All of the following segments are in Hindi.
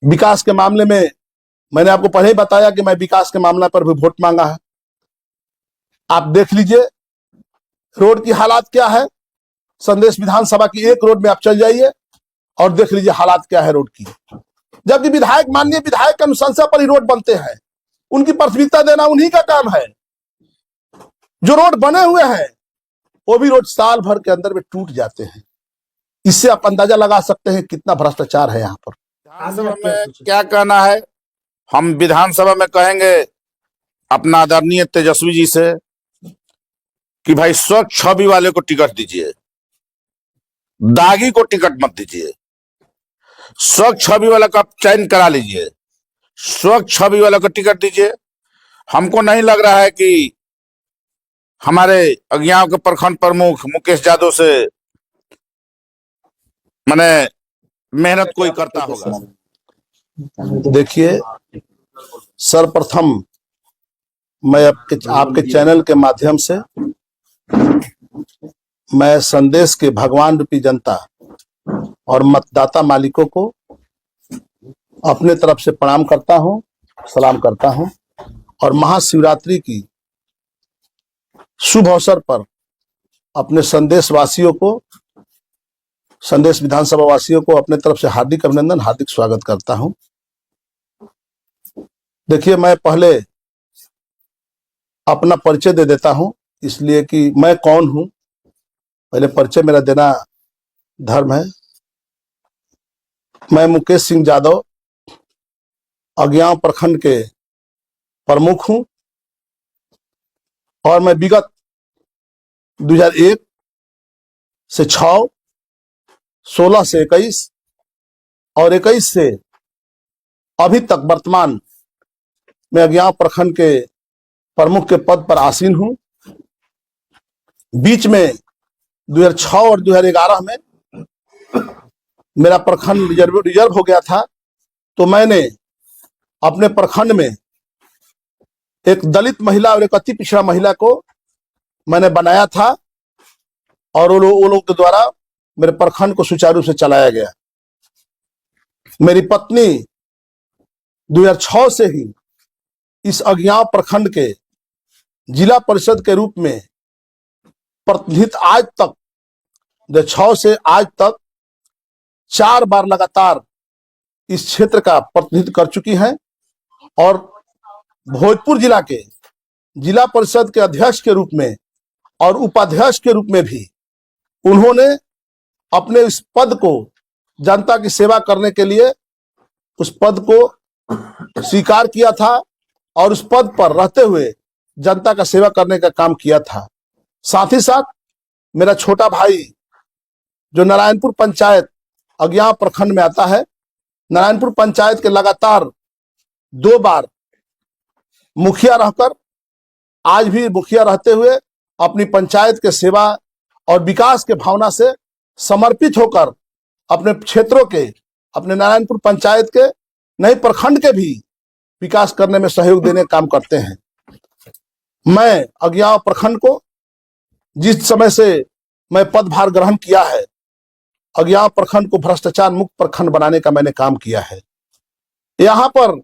विकास के मामले में मैंने आपको पहले ही बताया कि मैं विकास के मामला पर भी वोट मांगा है। आप देख लीजिए रोड की हालात क्या है। संदेश विधानसभा की एक रोड में आप चल जाइए और देख लीजिए हालात क्या है रोड की। जबकि विधायक, माननीय विधायक की अनुशंसा पर ही रोड बनते हैं, उनकी प्राथमिकता देना उन्हीं का काम है। जो रोड बने हुए हैं वो भी रोड साल भर के अंदर में टूट जाते हैं। इससे आप अंदाजा लगा सकते हैं कितना भ्रष्टाचार है यहाँ पर। विधानसभा में क्या कहना है? हम विधानसभा में कहेंगे अपना आदरणीय तेजस्वी जी से कि भाई स्वच्छ छवि वाले को टिकट दीजिए, दागी को टिकट मत दीजिए। स्वच्छ छवि वाला का चयन करा लीजिए, स्वच्छ छवि वाला को टिकट दीजिए। हमको नहीं लग रहा है कि हमारे अज्ञाओं के प्रखंड प्रमुख मुकेश यादव से माने मेहनत कोई करता होगा। देखिए, सर्वप्रथम मैं आपके चैनल के माध्यम से मैं संदेश के भगवान रूपी जनता और मतदाता मालिकों को अपने तरफ से प्रणाम करता हूं, सलाम करता हूं और महाशिवरात्रि की शुभ अवसर पर अपने संदेश वासियों को, संदेश विधानसभा वासियों को अपने तरफ से हार्दिक अभिनंदन, हार्दिक स्वागत करता हूं। देखिए, मैं पहले अपना परिचय दे देता हूं, इसलिए कि मैं कौन हूं, पहले परिचय मेरा देना धर्म है। मैं मुकेश सिंह यादव अज्ञाव प्रखंड के प्रमुख हूं और मैं विगत 2001 से 6, 16 से 21 और 21 से अभी तक वर्तमान में अज्ञाव प्रखंड के प्रमुख के पद पर आसीन हूं। बीच में 2006 और 2011 में मेरा प्रखंड रिजर्व हो गया था, तो मैंने अपने प्रखंड में एक दलित महिला और एक अति पिछड़ा महिला को मैंने बनाया था और वो लोग के द्वारा मेरे प्रखंड को सुचारू रूप से चलाया गया। मेरी पत्नी 2006 से ही इस अज्ञाव प्रखंड के जिला परिषद के रूप में प्रतिनिधित्व आज तक 2006 से आज तक 4 बार लगातार इस क्षेत्र का प्रतिनिधित्व कर चुकी हैं और भोजपुर जिला के जिला परिषद के अध्यक्ष के रूप में और उपाध्यक्ष के रूप में भी उन्होंने अपने इस पद को, जनता की सेवा करने के लिए उस पद को स्वीकार किया था और उस पद पर रहते हुए जनता का सेवा करने का काम किया था। साथ ही साथ मेरा छोटा भाई जो नारायणपुर पंचायत अज्ञाव प्रखंड में आता है, नारायणपुर पंचायत के लगातार 2 बार मुखिया रहकर, आज भी मुखिया रहते हुए अपनी पंचायत के सेवा और विकास के भावना से समर्पित होकर अपने क्षेत्रों के, अपने नारायणपुर पंचायत के नए प्रखंड के भी विकास करने में सहयोग देने का काम करते हैं। मैं अज्ञाव प्रखंड को जिस समय से मैं पदभार ग्रहण किया है, अज्ञाव प्रखंड को भ्रष्टाचार मुक्त प्रखंड बनाने का मैंने काम किया है। यहाँ पर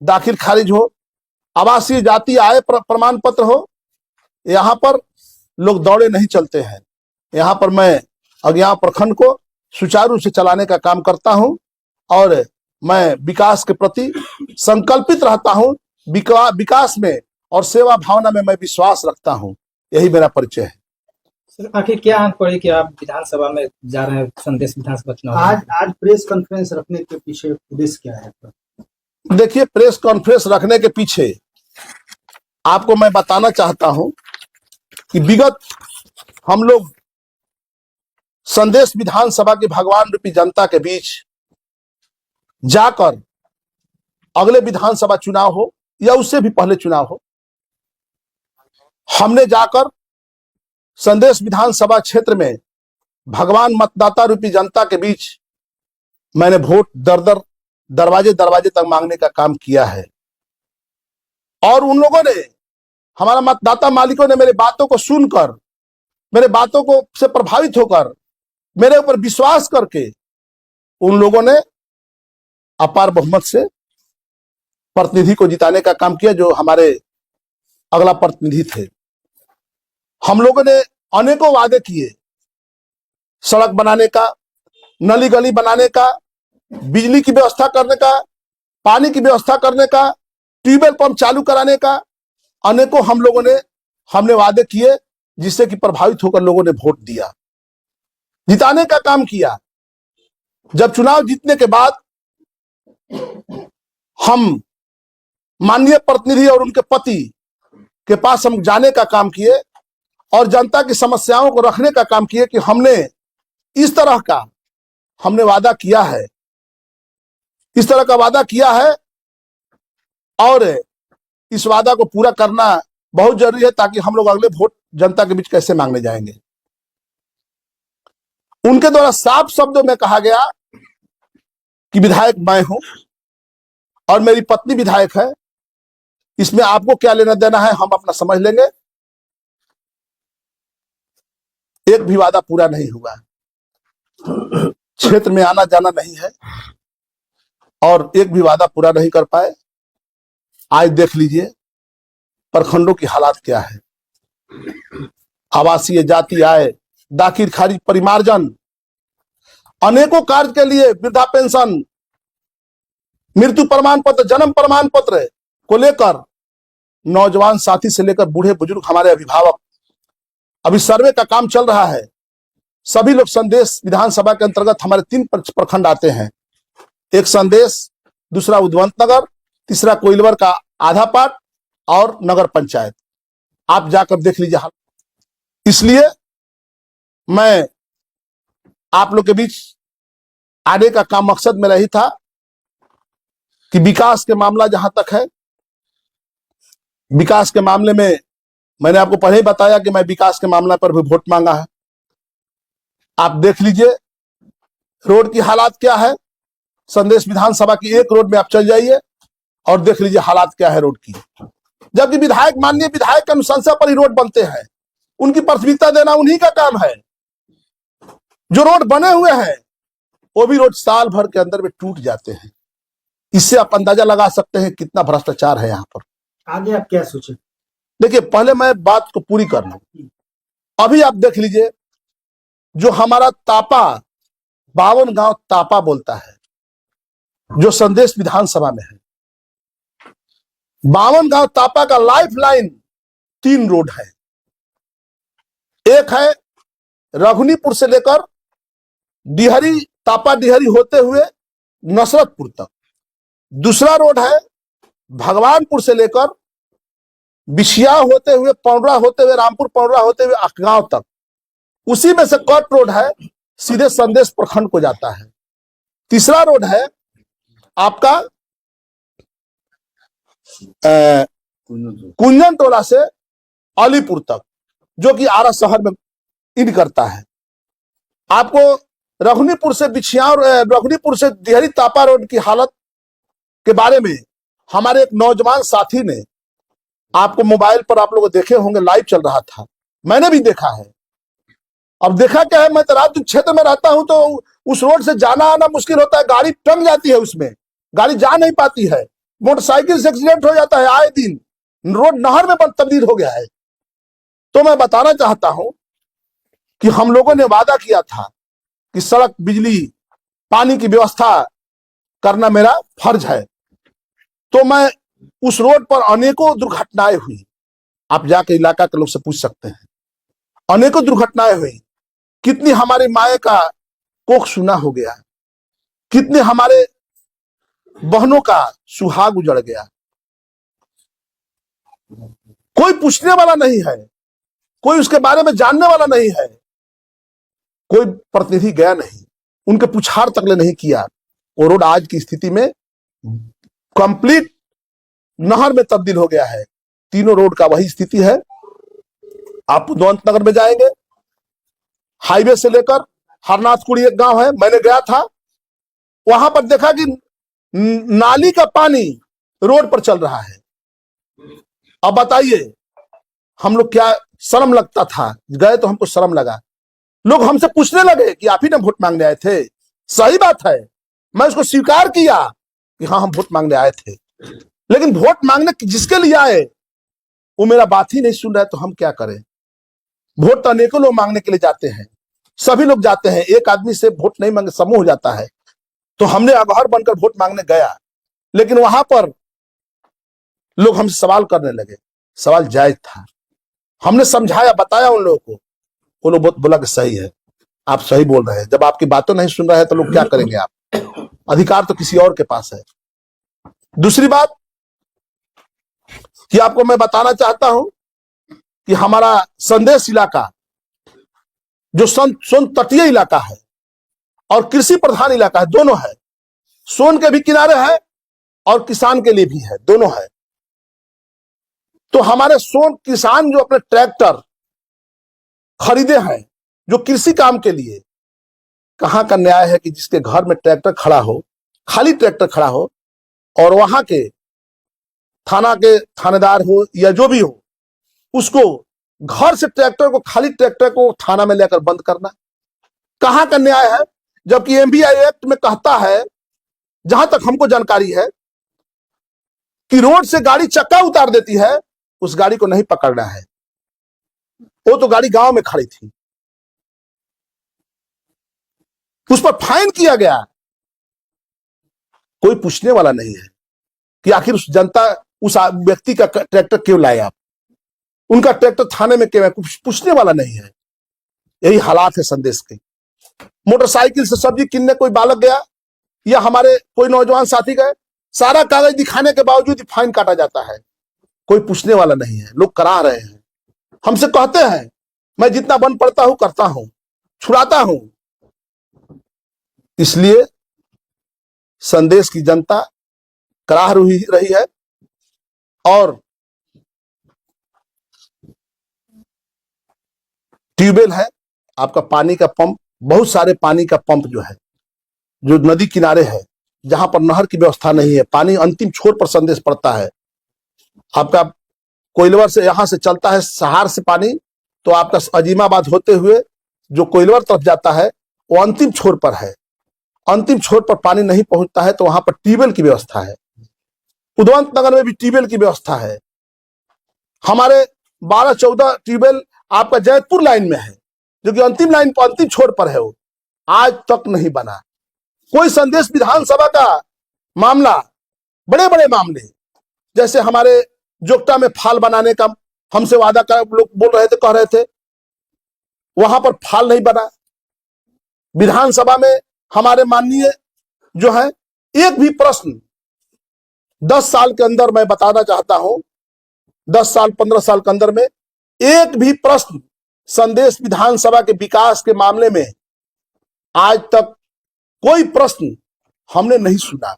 दाखिल खारिज हो, आवासीय जाति आय प्रमाण पत्र हो, यहाँ पर लोग दौड़े नहीं चलते हैं। यहाँ पर मैं अज्ञाव प्रखंड को सुचारू रूप से चलाने का काम करता हूँ और मैं विकास के प्रति संकल्पित रहता हूँ। विकास में और सेवा भावना में मैं विश्वास रखता हूँ। यही मेरा परिचय है। सर, आखिर क्या आंक पड़े कि आप विधानसभा में जा रहे हैं, संदेश विधानसभा चुनाव? आज प्रेस कॉन्फ्रेंस रखने के पीछे उद्देश्य क्या है? देखिए, प्रेस कॉन्फ्रेंस रखने के पीछे आपको मैं बताना चाहता हूं कि विगत हम लोग संदेश विधानसभा की भगवान रूपी जनता के बीच जाकर अगले विधानसभा चुनाव हो या उससे भी पहले चुनाव हो, हमने जाकर संदेश विधानसभा क्षेत्र में भगवान मतदाता रूपी जनता के बीच मैंने वोट दरवाजे दरवाजे तक मांगने का काम किया है और उन लोगों ने, हमारा मतदाता मालिकों ने मेरी बातों को सुनकर, मेरे बातों को से प्रभावित होकर, मेरे ऊपर विश्वास करके उन लोगों ने अपार बहुमत से प्रतिनिधि को जिताने का काम किया, जो हमारे अगला प्रतिनिधि थे। हम लोगों ने अनेकों वादे किए, सड़क बनाने का, नली गली बनाने का, बिजली की व्यवस्था करने का, पानी की व्यवस्था करने का, ट्यूबवेल पंप चालू कराने का, अनेकों हमने वादे किए, जिससे कि प्रभावित होकर लोगों ने वोट दिया, जिताने का काम किया। जब चुनाव जीतने के बाद हम माननीय प्रतिनिधि और उनके पति के पास हम जाने का काम किए और जनता की समस्याओं को रखने का काम किए कि हमने इस तरह का वादा किया है, इस तरह का वादा किया है और इस वादा को पूरा करना बहुत जरूरी है, ताकि हम लोग अगले वोट जनता के बीच कैसे मांगने जाएंगे। उनके द्वारा साफ शब्दों में कहा गया कि विधायक मैं हूं और मेरी पत्नी विधायक है, इसमें आपको क्या लेना देना है, हम अपना समझ लेंगे। एक भी वादा पूरा नहीं हुआ, क्षेत्र में आना जाना नहीं है और एक भी वादा पूरा नहीं कर पाए। आज देख लीजिए प्रखंडों की हालात क्या है। आवासीय, जाति आय, दाखिल खारिज, परिमार्जन, अनेकों कार्य के लिए वृद्धा पेंशन, मृत्यु प्रमाण पत्र, जन्म प्रमाण पत्र को लेकर नौजवान साथी से लेकर बूढ़े बुजुर्ग, हमारे अभिभावक, अभी सर्वे का काम चल रहा है। सभी लोग संदेश विधानसभा के अंतर्गत हमारे 3 प्रखंड आते हैं, एक संदेश, दूसरा उद्वंत नगर, तीसरा कोइलवर का आधा पाट और नगर पंचायत। आप जाकर देख लीजिए हाल। इसलिए मैं आप लोग के बीच आने का काम मकसद मेरा ही था कि विकास के मामला जहां तक है, विकास के मामले में मैंने आपको पहले ही बताया कि मैं विकास के मामला पर भी वोट मांगा है। आप देख लीजिए रोड की हालात क्या है। संदेश विधानसभा की एक रोड में आप चल जाइए और देख लीजिए हालात क्या है रोड की। जबकि विधायक, माननीय विधायक की अनुशंसा पर ही रोड बनते हैं, उनकी प्राथमिकता देना उन्हीं का काम है। जो रोड बने हुए हैं वो भी रोड साल भर के अंदर में टूट जाते हैं। इससे आप अंदाजा लगा सकते हैं कितना भ्रष्टाचार है यहाँ पर। आगे आप क्या सोचे? देखिए, पहले मैं बात को पूरी कर लूं। अभी आप देख लीजिए, जो हमारा तापा, 52 गांव तापा बोलता है, जो संदेश विधानसभा में है, 52 गांव तापा का लाइफ लाइन 3 रोड है। एक है रघुनीपुर से लेकर डिहरी, तापा डिहरी होते हुए नसरतपुर तक। दूसरा रोड है भगवानपुर से लेकर बिछिया होते हुए, पौंडरा होते हुए, रामपुर पौंडरा होते हुए अखगांव तक। उसी में से कट रोड है, सीधे संदेश प्रखंड को जाता है। तीसरा रोड है आपका कुंजन टोला से अलीपुर तक, जो कि आरा शहर में इन करता है। आपको रघुनीपुर से बिछिया और रघुनीपुर से डिहरी तापा रोड की हालत के बारे में हमारे एक नौजवान साथी ने, आपको मोबाइल पर आप लोग देखे होंगे, लाइव चल रहा था, मैंने भी देखा है। अब देखा क्या है, मैं तो रात क्षेत्र में रहता हूं तो उस रोड से जाना आना मुश्किल होता है, गाड़ी टंग जाती है, उसमें गाड़ी जा नहीं पाती है, मोटरसाइकिल से एक्सीडेंट हो जाता है आए दिन, रोड नहर में तब्दील हो गया है। तो मैं बताना चाहता हूं कि हम लोगों ने वादा किया था कि सड़क, बिजली, पानी की व्यवस्था करना मेरा फर्ज है। तो मैं उस रोड पर अनेकों दुर्घटनाएं हुई, आप जाके इलाका के लोग से पूछ सकते हैं, अनेकों दुर्घटनाएं हुई। कितनी हमारी माए का कोख सुना हो गया, कितने हमारे बहनों का सुहाग उजड़ गया। कोई पूछने वाला नहीं है, कोई उसके बारे में जानने वाला नहीं है, कोई प्रतिनिधि गया नहीं, उनके पुछार तक ले नहीं किया। वो रोड आज की स्थिति में कंप्लीट नहर में तब्दील हो गया है। तीनों रोड का वही स्थिति है। आप उद्वंत नगर में जाएंगे, हाईवे से लेकर हरनाथपुरी एक गांव है, मैंने गया था, वहां पर देखा कि नाली का पानी रोड पर चल रहा है। अब बताइए, हम लोग क्या, शर्म लगता था, गए तो हमको शर्म लगा। लोग हमसे पूछने लगे कि आप ही ना वोट मांगने आए थे। सही बात है, मैं उसको स्वीकार किया कि हाँ हम वोट मांगने आए थे, लेकिन वोट मांगने जिसके लिए आए वो मेरा बात ही नहीं सुन रहा है, तो हम क्या करें। वोट तो अनेकों लोग मांगने के लिए जाते हैं, सभी लोग जाते हैं, एक आदमी से वोट नहीं मांगे समूह हो जाता है। तो हमने अगहर बनकर वोट मांगने गया, लेकिन वहां पर लोग हमसे सवाल करने लगे। सवाल जायज था, हमने समझाया, बताया उन लोगों को, वो लोग बोला कि सही है, आप सही बोल रहे हैं। जब आपकी बातों नहीं सुन रहे हैं तो लोग क्या करेंगे। आप अधिकार तो किसी और के पास है। दूसरी बात कि आपको मैं बताना चाहता हूं कि हमारा संदेश इलाका जो सोन तटीय इलाका है और कृषि प्रधान इलाका है, दोनों है। सोन के भी किनारे है और किसान के लिए भी है, दोनों है। तो हमारे सोन किसान जो अपने ट्रैक्टर खरीदे हैं जो कृषि काम के लिए, कहां का न्याय है कि जिसके घर में ट्रैक्टर खड़ा हो, खाली ट्रैक्टर खड़ा हो, और वहां के थाना के थानेदार हो या जो भी हो, उसको घर से ट्रैक्टर को, खाली ट्रैक्टर को थाना में लेकर बंद करना, कहां का न्याय है। जबकि एमबीआई एक्ट में कहता है, जहां तक हमको जानकारी है, कि रोड से गाड़ी चक्का उतार देती है, उस गाड़ी को नहीं पकड़ना है। वो तो गाड़ी गांव में खड़ी थी, उस पर फाइन किया गया, कोई पूछने वाला नहीं है कि आखिर उस जनता, उस व्यक्ति का ट्रैक्टर क्यों लाए आप, उनका ट्रैक्टर थाने में क्यों है, कुछ पूछने वाला नहीं है। यही हालात है संदेश के। मोटरसाइकिल से सब्जी किनने कोई बालक गया या हमारे कोई नौजवान साथी गए, सारा कागज दिखाने के बावजूद फाइन काटा जाता है, कोई पूछने वाला नहीं है। लोग करा रहे हैं, हमसे कहते हैं मैं जितना बन पड़ता हूं करता हूं, छुड़ाता हूं। इसलिए संदेश की जनता कराह रही है। और ट्यूबवेल है, आपका पानी का पंप, बहुत सारे पानी का पंप जो है, जो नदी किनारे है, जहां पर नहर की व्यवस्था नहीं है, पानी अंतिम छोर पर संदेश पड़ता है। आपका कोइलवर से यहां से चलता है सहार से पानी, तो आपका अजीमाबाद होते हुए जो कोइलवर तरफ जाता है वो अंतिम छोर पर है। अंतिम छोर पर पानी नहीं पहुंचता है, तो वहां पर ट्यूबवेल की व्यवस्था है। उदवंत नगर में भी ट्यूबवेल की व्यवस्था है। हमारे 12-14 ट्यूबवेल आपका जैतपुर लाइन में है, जो कि अंतिम लाइन पर, अंतिम छोर पर है, वो आज तक नहीं बना। कोई संदेश विधानसभा का मामला, बड़े बड़े मामले, जैसे हमारे जोगटा में फाल बनाने का हमसे वादा कर लोग बोल रहे थे, कह रहे थे, वहां पर फाल नहीं बना। विधानसभा में हमारे माननीय जो है, एक भी प्रश्न 10 साल के अंदर, मैं बताना चाहता हूं 10 साल 15 साल के अंदर में एक भी प्रश्न संदेश विधानसभा के विकास के मामले में आज तक कोई प्रश्न हमने नहीं सुना।